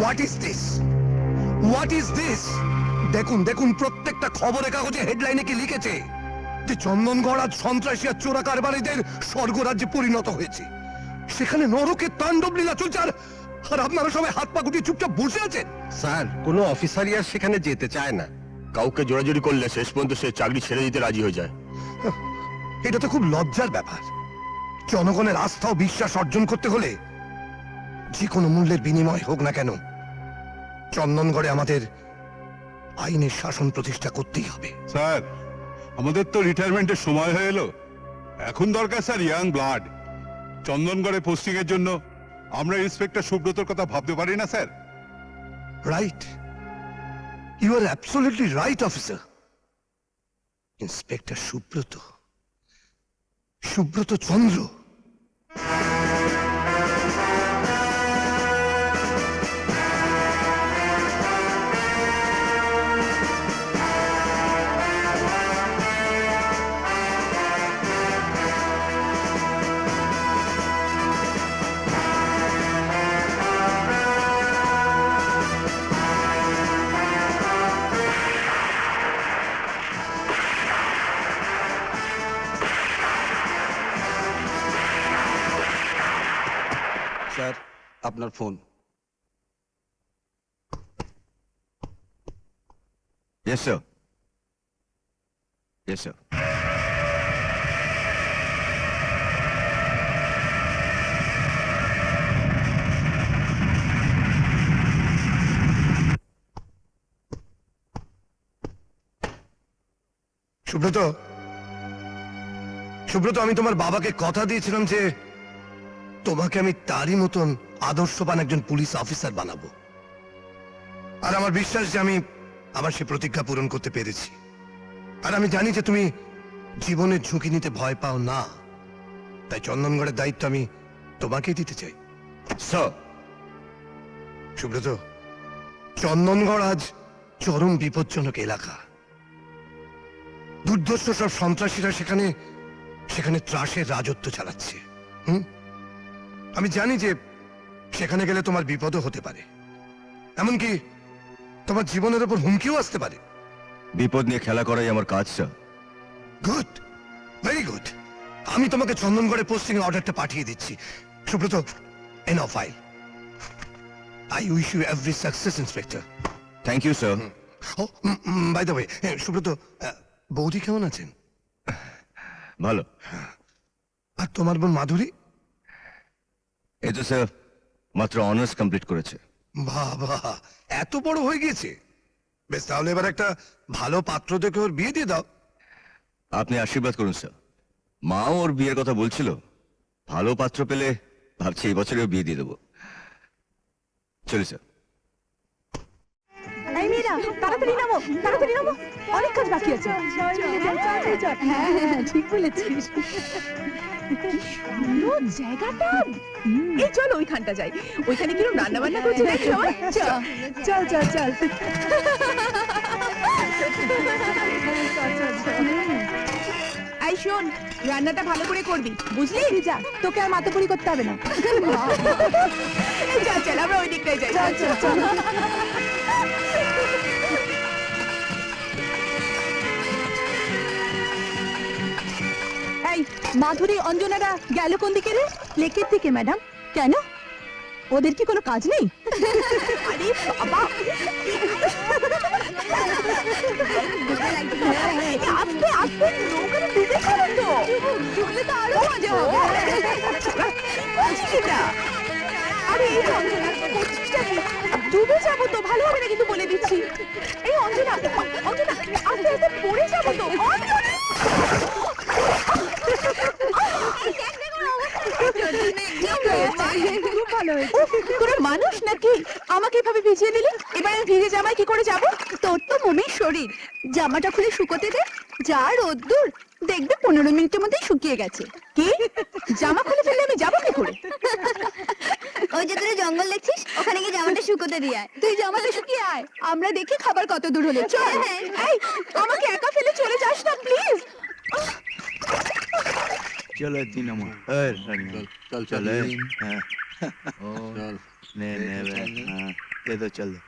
What is this? What is this? দেখুন দেখুন, প্রত্যেকটা খবরের কাগজে হেডলাইনে কি লিখেছে যে চন্দনগড় আজ সন্ত্রাসী আর চোরা কারবারিদের স্বর্গরাজ্যে পরিণত হয়েছে। সেখানে নরকের তাণ্ডব লীলা চলছে, আর আপনারা সবাই হাত পা গুটিয়ে চুপচাপ বসে আছেন। স্যার, কোনো অফিসারই আর সেখানে যেতে চায় না। কাউকে জোরাজুরি করলে শেষ পর্যন্ত সে চাকরি ছেড়ে দিতে রাজি হয়ে যায়। এটা তো খুব লজ্জার ব্যাপার। জনগণের আস্থা ও বিশ্বাস অর্জন করতে হলে যে কোনো মূল্যের বিনিময় হোক না কেন, চন্দনগড়ে আমাদের আইনের শাসন প্রতিষ্ঠা করতেই হবে। স্যার, আমাদের তো রিটায়ারমেন্টের সময় হয়ে এলো। এখন দরকার স্যার ইয়াং ব্লাড। চন্দনগড়ে পোস্টিং এর জন্য আমরা ইন্সপেক্টর সুব্রতর কথা ভাবতে পারি না sir? Right, you are absolutely right officer. Inspector Subrata, Subrata Chandra. Sir, আপনার ফোন। Yes sir, yes sir. Subrata, Subrata, আমি তোমার বাবাকে কথা দিয়েছিলাম যে তোমাকে আমি তারই মতন আদর্শবান একজন পুলিশ অফিসার বানাবো। আর আমার বিশ্বাস যে আমি আমার সে প্রতিজ্ঞা পূরণ করতে পেরেছি। আর আমি জানি যে তুমি জীবনের ঝুঁকি নিতে ভয় পাও না, তাই চন্দনগড়ের দায়িত্ব আমি তোমাকেই দিতে চাই। স্যার, সুব্রত, চন্দনগড় আজ চরম বিপজ্জনক এলাকা। দুর্ধর্ষ সব সন্ত্রাসীরা সেখানে সেখানে ত্রাসের রাজত্ব চালাচ্ছে। আমি জানি যে সেখানে গেলে তোমার বিপদও হতে পারে, এমনকি তোমার জীবনের উপর হুমকিও আসতে পারে। বিপদ নিয়ে খেলা করাই আমার কাজ স্যার। Good, very good. আমি তোমাকে চন্দনগড়ে পোস্টিং এর অর্ডারটা পাঠিয়ে দিচ্ছি। Subrata, end of file. I wish you every success, inspector. Thank you sir. By the way, Subrata, বৌদি কেমন আছেন? ভালো। আর তোমার বোন মাধুরী? এই তো স্যার মাত্র অনার্স কমপ্লিট করেছে। বাবা, এত বড় হয়ে গিয়েছে। বেশ, তাহলে এবার একটা ভালো পাত্র দেখে ওর বিয়ে দিয়ে দাও। আপনি আশীর্বাদ করুন স্যার। মাও ওর বিয়ের কথা বলছিল। ভালো পাত্র পেলে ভাবছি এই বছরেও বিয়ে দিয়ে দেবো। চলি স্যার। এই মেয়েরা, তাড়াতাড়ি নামো, তাড়াতাড়ি নামো, অনেক কাজ বাকি আছে। হ্যাঁ হ্যাঁ, ঠিক বলেছিস। সুন্দর জায়গাটা। এই চল ওইখানটা যাই। ওইখানে কিরকম রান্না বান্না করছে দেখ সবাই। চল চল চল চল। এই শোন, রান্নাটা ভালো করে করবি, বুঝলি? যা, তোকে আর মাথাপুরি করতে হবে না। চল চল, আমরা ওই দিকটায় যাই। চল চল চল। এই মাধুরী, অঞ্জনারা গেল কোন দিকে রে? লেকের দিকে ম্যাডাম। কেন, ওদের কি কোনো কাজ নেই? আরে বাবা, আস্তে আস্তে, নৌকাটা ডুবে গেল তো। ডুবলে তো আরো মজা হবে। আরে এই অঞ্জনা, করছিসটা কি? ডুবে যাবো তো, ভালো হবে না কিন্তু বলে দিচ্ছি। এই অঞ্জনা, অঞ্জনা, আস্তে আস্তে পড়ে যাবো তো। তোরা মানুষ নাকি আমাকে এভাবে ভিজিয়ে দিলি? এবার আমি ভিজে জামায় কি করে যাব? তোর তো মমির শরীর, জামাটা খুলে শুকোতে দে। যা রোদ্দুর, দেখবে 15 মিনিটের মধ্যেই শুকিয়ে গেছে। কি, জামা খুলে ফেললে আমি যাবো কি করে? ওই যে তোরা জঙ্গল দেখছিস, ওখানে গিয়ে জামাটা শুকোতে দিয়ে আয়। তুই জামাটা শুকিয়ে আয়, আমরা দেখি খাবার কত দূর হলো। চল। এই, আমাকে একা ফেলে চলে যাস না প্লিজ। चलो तीन नंबर चल चल चल हाँ चल ने ने दे दो चल दे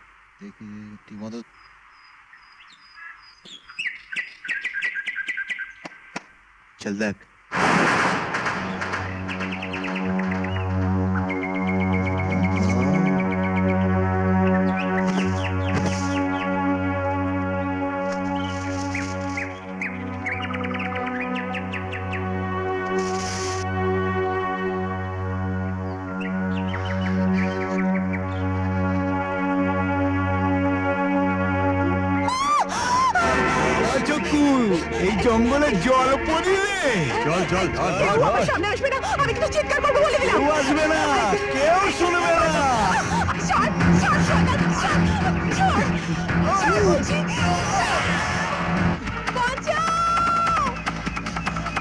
चल देख এই জঙ্গলে জল পড়িলে চল চল ধর ধর কেউ আমার সামনে আসবে না, আমি কিন্তু চিৎকার করবো বলে দিলাম। কেউ আসবে না, কেউ শুনবে না। ছাড়, ছাড়, ছাড়, ছাড়, ছাড়, ছাড় বলছি। বাঁচাও!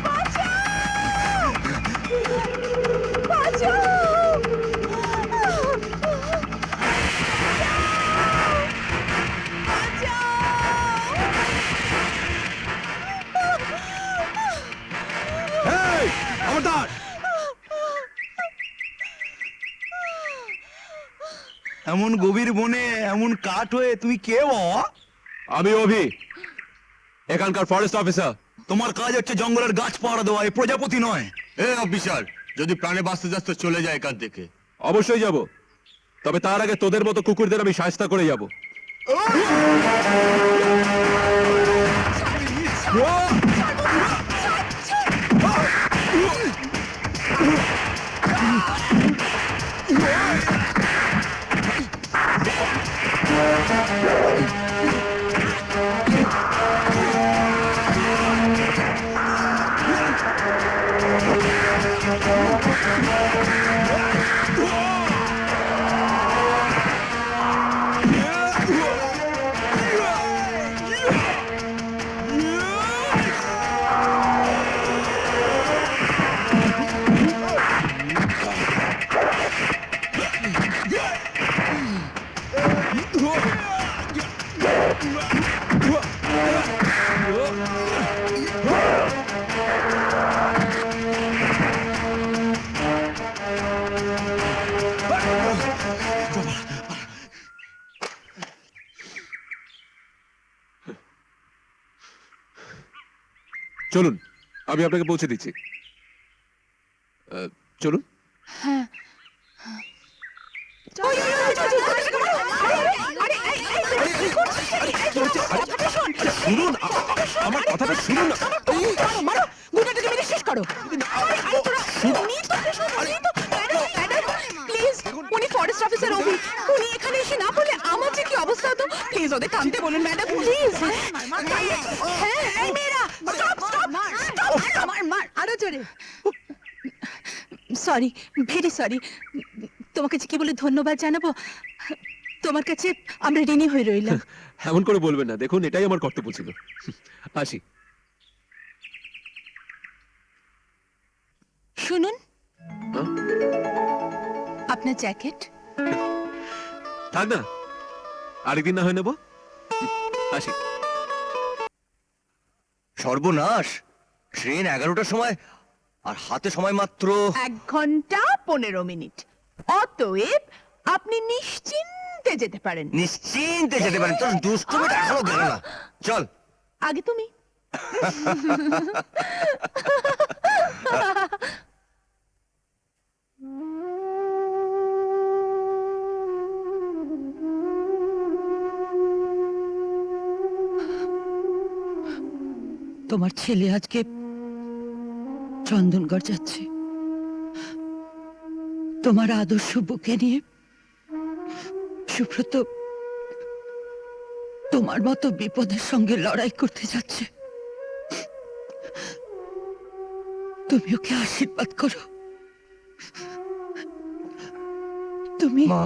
বাঁচাও! বাঁচাও! এই, খবরদার! এমন গভীর বনে এমন কাঠ হয়ে তুমি কে বাবা? আমি অভি, এখানকার ফরেস্ট অফিসার। তোমার কাজ হচ্ছে জঙ্গলের গাছ পাহারা দেওয়া, এই প্রজাপতি নয়। এ অফিসার, যদি প্রাণে বাঁচতে যাচ্ছে চলে যায় এখান থেকে। অবশ্যই যাব, তবে তার আগে তোদের মতো কুকুরদের আমি শায়েস্তা করে যাব। চলুন, আমি আপনাকে পৌঁছে দিচ্ছি। চলুন। শুনুন, আমার কথাটা শুনুন না। মারো, গুটাটাকে মেরে শেষ করো। প্লিজ, উনি ফরেস্ট অফিসার অভি, উনি এখানে এসে না বলে আমার যে কি অবস্থা হতো, প্লিজ ওদের থামতে বলুন ম্যাডাম, প্লিজ। হ্যাঁ, এই মেয়েরা, স্টপ, স্টপ, স্টপ, মার, আরো জোরে। Sorry, very sorry. তোমাকে যে কি বলে ধন্যবাদ জানাবো, তোমার কাছে আমরা ঋণী হয়ে রইলাম। এমন করে বলবেন না, দেখুন এটাই আমার কর্তব্য ছিল। আসি। শুনুন, হ্যাঁ? আপনার জ্যাকেট। থাক না, আরেকদিন না হয় নেব। আসি। সর্বনাশ, ট্রেন 11টার সময় আর হাতে সময় মাত্র 1 ঘন্টা 15 মিনিট। অতএব আপনি নিশ্চিন্তে যেতে পারেন। নিশ্চিন্তে যেতে পারেন। তোর দুষ্টুমিটা এখনো গেল না। চল। আগে তুমি। তোমার ছেলে আজকে চন্দনগড় যাচ্ছে, তোমার আদর্শ বুকে নিয়ে। সুব্রত তোমার মতো বিপদের সঙ্গে লড়াই করতে যাচ্ছে। তুমি ওকে আশীর্বাদ করো। তুমি মা,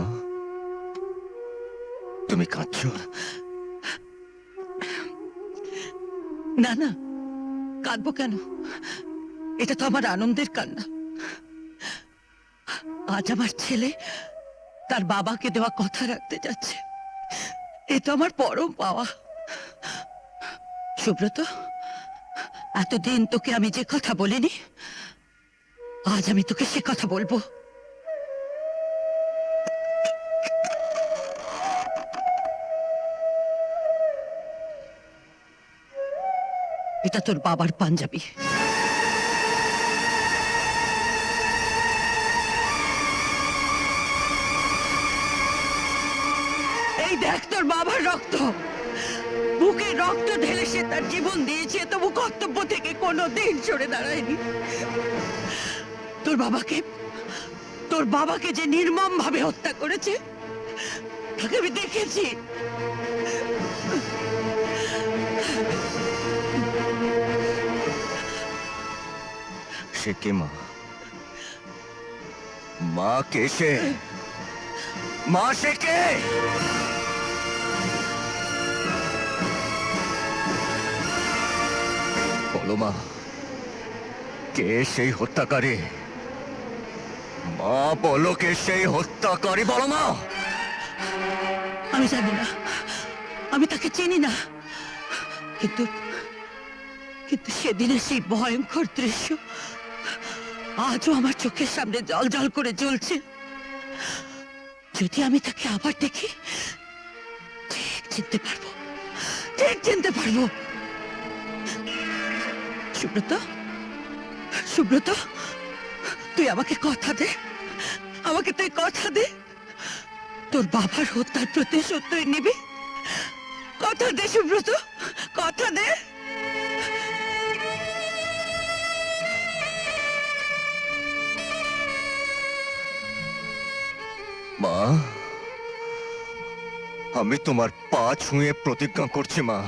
তুমি কাঁদছো? না না, কাঁদবো কেন? এটা তো আমার আনন্দের কান্না। আজ আমার ছেলে তার বাবাকে দেওয়া কথা রাখতে যাচ্ছে, এ তো আমার পরম পাওয়া। সুব্রত, এতদিন তোকে আমি যে কথা বলিনি, আজ আমি তোকে সে কথা বলবো। এটা তোর বাবার পাঞ্জাবি। এই দেখ তোর বাবার রক্ত, বুকে রক্ত ঢেলে সে তার জীবন দিয়েছে, তবু কর্তব্য থেকে কোনোদিন সরে দাঁড়ায়নি। তোর বাবাকে যে নির্মম ভাবে হত্যা করেছে তাকে আমি দেখেছি। সে কে মা? মা কে সে? মা সে কে? বলো মা, কে সেই হত্যাকারী? মা বলো, কে সেই হত্যাকারী? বলো মা। আমি জানি না, আমি তাকে চিনি না, কিন্তু কিন্তু সেদিনের সেই ভয়ঙ্কর দৃশ্য আজও আমার চোখের সামনে জল জল করে জ্বলছে। যদি আমি তাকে আবার দেখি, ঠিক চিনতে পারবো, ঠিক চিনতে পারবো। সুব্রত, সুব্রত, তুই আমাকে কথা দে, আমাকে তুই কথা দে, তোর বাবার হত্যার প্রতিশোধ তুই নিবি। কথা দে সুব্রত, কথা দে। মা, আমি তোমার পা ছুঁয়ে প্রতিজ্ঞা করছি মা,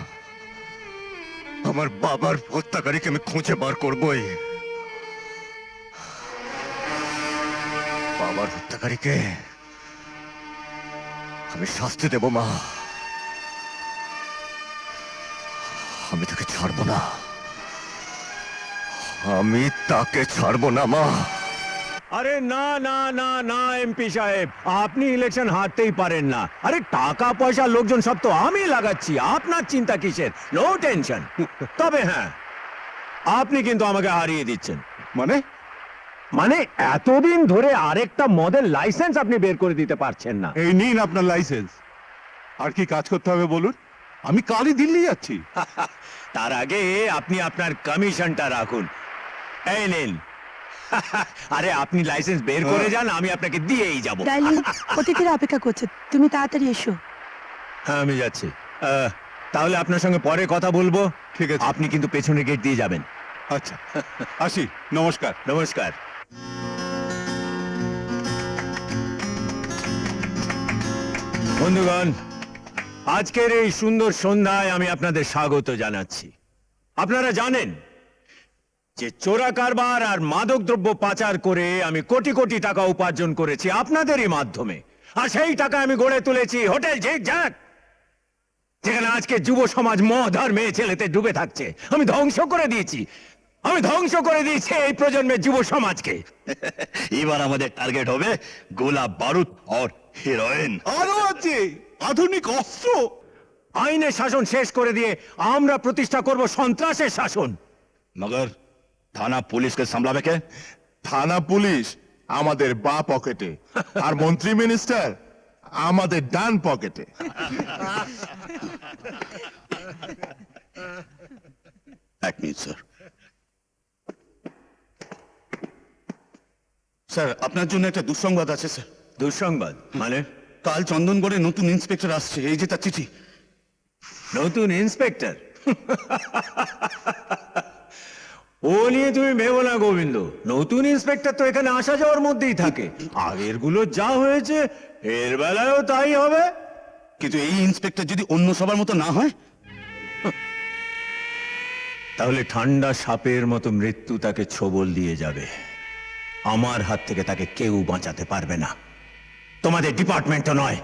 আমার বাবার হত্যাকারীকে আমি খুঁজে বার করবই। বাবার হত্যাকারীকে আমি শাস্তি দেব মা, আমি তাকে ছাড়বো না, আমি তাকে ছাড়বো না মা। আরে না না না না এমপি সাহেব, আপনি ইলেকশন হারতেই পারেন না। আরে টাকা পয়সা লোকজন সব তো আমি লাগাচ্ছি, আপনার চিন্তা কিসের? No tension. তবে হ্যাঁ, আপনি কিন্তু আমাকে হারিয়ে দিচ্ছেন। মানে মানে এতদিন ধরে আরেকটা মদের লাইসেন্স আপনি বের করে দিতে পারছেন না। এই নিন আপনার লাইসেন্স। আর কি কাজ করতে হবে বলুন, আমি কালই দিল্লি যাচ্ছি। তার আগে আপনি আপনার কমিশনটা রাখুন। এই নিন। আরে আপনি লাইসেন্স বের করে যান, আমি আপনাকে দিয়েই যাব। ডার্লিং, অতিথিরা অপেক্ষা করছে, তুমি তাড়াতাড়ি এসো। হ্যাঁ আমি যাচ্ছি। তাহলে আপনার সঙ্গে পরে কথা বলবো। ঠিক আছে। আপনি কিন্তু পেছনের গেট দিয়ে যাবেন। আচ্ছা, আসি, নমস্কার। নমস্কার। বন্ধুগণ, আজকের এই সুন্দর সন্ধ্যায় আমি আপনাদের স্বাগত জানাচ্ছি। আপনারা জানেন যে চোরা কারবার আর মাদক দ্রব্য পাচার করে আমি কোটি কোটি টাকা উপার্জন করেছি আপনাদেরই মাধ্যমে। আর সেই টাকা আমি গড়ে তুলেছি হোটেল ঝিকঝাক, যেখানে আজকে যুব সমাজ মদ আর মেয়ে ছেলেতে ডুবে থাকছে। আমি ধ্বংস করে দিয়েছি, আমি ধ্বংস করে দিয়েছি এই প্রজন্মের যুব সমাজকে। এবার আমাদের টার্গেট হবে গোলা বারুদ আর হিরোইন। আরো আছে আধুনিক অস্ত্র। আইনের শাসন শেষ করে দিয়ে আমরা প্রতিষ্ঠা করব সন্ত্রাসের শাসন। মগর থানা পুলিশকে সামলাবে কে? থানা পুলিশ আমাদের বা পকেটে, আর মন্ত্রী মিনিস্টার আমাদের ডান পকেটে। এক মিনিট স্যার। স্যার, আপনার জন্য একটা দুঃসংবাদ আছে স্যার। দুঃসংবাদ মানে? কাল চন্দনগড়ে নতুন ইন্সপেক্টর আসছে, এই যে তার চিঠি। নতুন ইন্সপেক্টর? ও নিয়ে তুমি ভেবো না গোবিন্দ, নতুন ইন্সপেক্টর তো এখানে আসা যাওয়ার মধ্যেই থাকে। আগের গুলো যা হয়েছে এর বেলায়ও তাই হবে। কিন্তু এই ইন্সপেক্টর যদি অন্য সবার মতো না হয়, তাহলে ঠান্ডা সাপের মতো মৃত্যু তাকে ছোবল দিয়ে যাবে। আমার হাত থেকে তাকে কেউ বাঁচাতে পারবে না, তোমাদের ডিপার্টমেন্টও নয়।